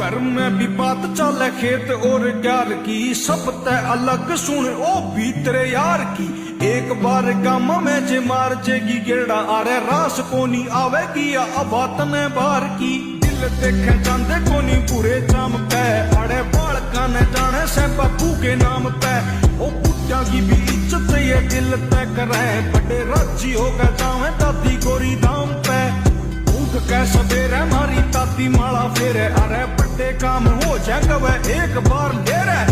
घर में भी बात चले खेत और प्यार की, सब तय अलग सुन ओ भी तेरे यार की। एक बार गाम में जे मार जेगी गेड़ा, अरे रास कोनी आवेगी या अबात ने बार की। दिल देखे जाते कोनी पूरे जाम पे, अरे बालका ने जाने से बापू के नाम पे। ओ पुट्टा की भी इज्जत ये दिल तय करे, बड़े राजी हो गए जावे दादी गोरी दाम पे। कै सवेरे मारी ताती माला फेरे, अरे बड़े काम हो जाएगा वह एक बार ले रहे।